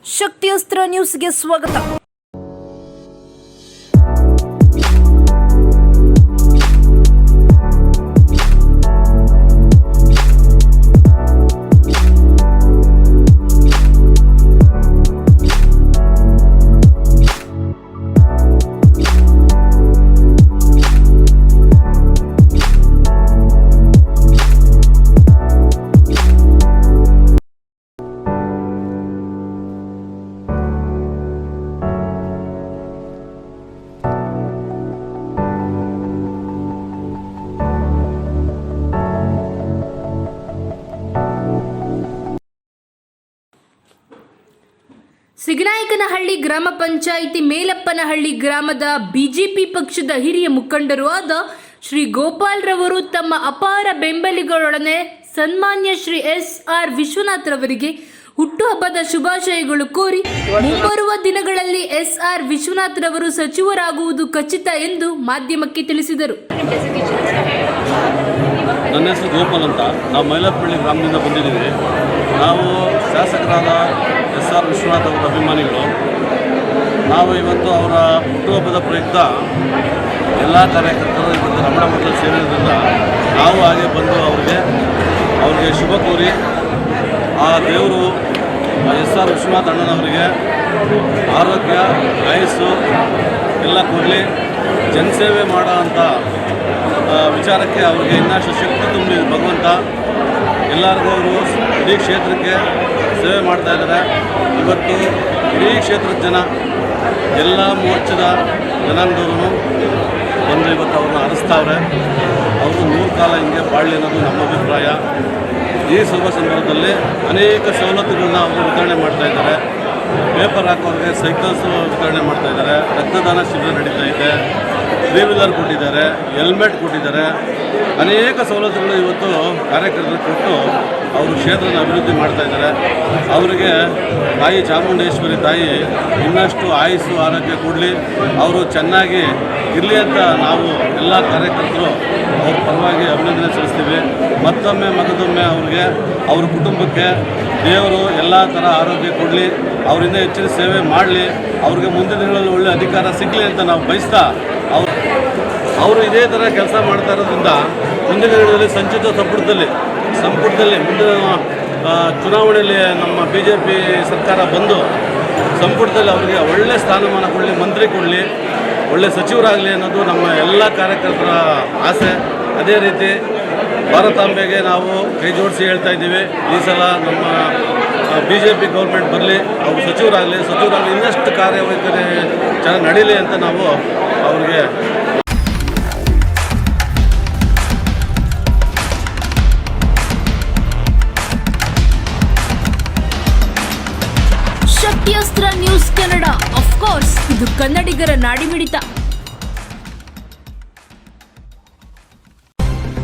ಶಕ್ತಿಯಸ್ತ್ರ ನ್ಯೂಸ್ಗೆ ಸ್ವಾಗತ. ಸಿಗನಾಯಕನಹಳ್ಳಿ ಗ್ರಾಮ ಪಂಚಾಯಿತಿ ಮೇಲಪ್ಪನಹಳ್ಳಿ ಗ್ರಾಮದ ಬಿಜೆಪಿ ಪಕ್ಷದ ಹಿರಿಯ ಮುಖಂಡರು ಆದ ಶ್ರೀ ಗೋಪಾಲ್ ರವರು ತಮ್ಮ ಅಪಾರ ಬೆಂಬಲಿಗರೊಡನೆ ಸನ್ಮಾನ್ಯ ಶ್ರೀ ಎಸ್.ಆರ್. ವಿಶ್ವನಾಥ್ ರವರಿಗೆ ಹುಟ್ಟುಹಬ್ಬದ ಶುಭಾಶಯಗಳು ಕೋರಿ ಮುಂಬರುವ ದಿನಗಳಲ್ಲಿ ಎಸ್.ಆರ್. ವಿಶ್ವನಾಥ್ ರವರು ಸಚಿವರಾಗುವುದು ಖಚಿತ ಎಂದು ಮಾಧ್ಯಮಕ್ಕೆ ತಿಳಿಸಿದರು. ನನ್ನ ಹೆಸರು ಗೋಪಾಲ್ ಅಂತ. ನಾವು ಮೈಲಪ್ಪನಹಳ್ಳಿ ಗ್ರಾಮದಿಂದ ಬಂದಿದ್ದೀವಿ. ನಾವು ಶಾಸಕರಾದ ಎಸ್.ಆರ್. ವಿಶ್ವನಾಥ್ ಅವರ ಅಭಿಮಾನಿಗಳು. ನಾವು ಇವತ್ತು ಅವರ ಹುಟ್ಟುಹಬ್ಬದ ಪ್ರಯುಕ್ತ ಎಲ್ಲ ಕಾರ್ಯಕರ್ತರು ಇವತ್ತು ರಮಣ ಮಠದಲ್ಲಿ ಸೇರಿರೋದ್ರಿಂದ ನಾವು ಹಾಗೆ ಬಂದು ಅವ್ರಿಗೆ ಶುಭ ಕೋರಿ ಆ ದೇವರು ಎಸ್.ಆರ್. ವಿಶ್ವನಾಥ್ ಅಣ್ಣನವರಿಗೆ ಆರೋಗ್ಯ ಆಯಸ್ಸು ಎಲ್ಲ ಕೊಡಲಿ, ಜನಸೇವೆ ಮಾಡೋ ಅಂಥ ವಿಚಾರಕ್ಕೆ ಅವರಿಗೆ ಇನ್ನಷ್ಟು ಶಕ್ತಿ ತುಂಬಲಿ ಭಗವಂತ. ಎಲ್ಲರಿಗೂ ಅವರು ಇಡೀ ಕ್ಷೇತ್ರಕ್ಕೆ ಸೇವೆ ಮಾಡ್ತಾಯಿದ್ದಾರೆ. ಇವತ್ತು ಇಡೀ ಕ್ಷೇತ್ರದ ಜನ ಎಲ್ಲ ಮೋರ್ಚದ ಜನಾಂಗದವರು ಬಂದು ಇವತ್ತು ಅವ್ರನ್ನ ಹರಿಸ್ತಾವ್ರೆ. ಅವರು 100 ಕಾಲ ಹಿಂಗೆ ಬಾಳಲಿ ಅನ್ನೋದು ನಮ್ಮ ಅಭಿಪ್ರಾಯ. ಈ ಶುಭ ಸಂದರ್ಭದಲ್ಲಿ ಅನೇಕ ಸವಲತ್ತುಗಳನ್ನ ಅವರು ವಿತರಣೆ ಮಾಡ್ತಾಯಿದ್ದಾರೆ. ಪೇಪರ್ ಹಾಕೋರಿಗೆ ಸೈಕಲ್ಸು ವಿತರಣೆ ಮಾಡ್ತಾಯಿದ್ದಾರೆ. ರಕ್ತದಾನ ಶಿಬಿರ ನಡೀತಾ ಇದೆ. 3 ವೀಲರ್ ಕೊಟ್ಟಿದ್ದಾರೆ, ಹೆಲ್ಮೆಟ್ ಕೊಟ್ಟಿದ್ದಾರೆ. ಅನೇಕ ಸವಲತ್ತುಗಳು ಇವತ್ತು ಕಾರ್ಯಕರ್ತರು ಕೊಟ್ಟು ಅವರು ಕ್ಷೇತ್ರನ ಅಭಿವೃದ್ಧಿ ಮಾಡ್ತಾಯಿದ್ದಾರೆ. ಅವರಿಗೆ ತಾಯಿ ಚಾಮುಂಡೇಶ್ವರಿ ತಾಯಿ ಇನ್ನಷ್ಟು ಆಯುಸ್ಸು ಆರೋಗ್ಯ ಕೊಡಲಿ, ಅವರು ಚೆನ್ನಾಗಿ ಇರಲಿ ಅಂತ ನಾವು ಎಲ್ಲ ಕಾರ್ಯಕರ್ತರು ಅವ್ರ ಪರವಾಗಿ ಅಭಿನಂದನೆ ಸಲ್ಲಿಸ್ತೀವಿ. ಮತ್ತೊಮ್ಮೆ ಅವ್ರ ಕುಟುಂಬಕ್ಕೆ ದೇವರು ಎಲ್ಲ ಥರ ಆರೋಗ್ಯ ಕೊಡಲಿ, ಅವರಿಂದ ಹೆಚ್ಚಿನ ಸೇವೆ ಮಾಡಲಿ, ಅವ್ರಿಗೆ ಮುಂದಿನ ದಿನಗಳಲ್ಲಿ ಒಳ್ಳೆಯ ಅಧಿಕಾರ ಸಿಗಲಿ ಅಂತ ನಾವು ಬಯಸ್ತಾ ಅವರು ಇದೇ ಥರ ಕೆಲಸ ಮಾಡ್ತಾ ಇರೋದ್ರಿಂದ ಮುಂದಿನ ದಿನಗಳಲ್ಲಿ ಸಂಚಿತ ಸಂಪುಟದಲ್ಲಿ ಮುಂದಿನ ಚುನಾವಣೆಯಲ್ಲಿ ನಮ್ಮ BJP ಸರ್ಕಾರ ಬಂದು ಸಂಪುಟದಲ್ಲಿ ಅವರಿಗೆ ಒಳ್ಳೆಯ ಸ್ಥಾನಮಾನ ಕೊಡಲಿ, ಮಂತ್ರಿ ಕೊಡಲಿ, ಒಳ್ಳೆಯ ಸಚಿವರಾಗಲಿ ಅನ್ನೋದು ನಮ್ಮ ಎಲ್ಲ ಕಾರ್ಯಕರ್ತರ ಆಸೆ. ಅದೇ ರೀತಿ ಭಾರತಾಂಬೆಗೆ ನಾವು ಕೈ ಜೋಡಿಸಿ ಹೇಳ್ತಾ ಇದ್ದೀವಿ, ಈ ಸಲ ನಮ್ಮ BJP ಗೌರ್ಮೆಂಟ್ ಬರಲಿ, ಅವರು ಸಚಿವರಾಗಲಿ, ಇನ್ನಷ್ಟು ಕಾರ್ಯವೈಖರಿ ಚೆನ್ನಾಗಿ ನಡೀಲಿ ಅಂತ ನಾವು ಅವ್ರಿಗೆ ಶಕ್ತಿಯಸ್ತ್ರ ನ್ಯೂಸ್ ಕನ್ನಡ, ಆಫ್ ಕೋರ್ಸ್ ಇದು ಕನ್ನಡಿಗರ ನಾಡಿಮಿಡಿತ.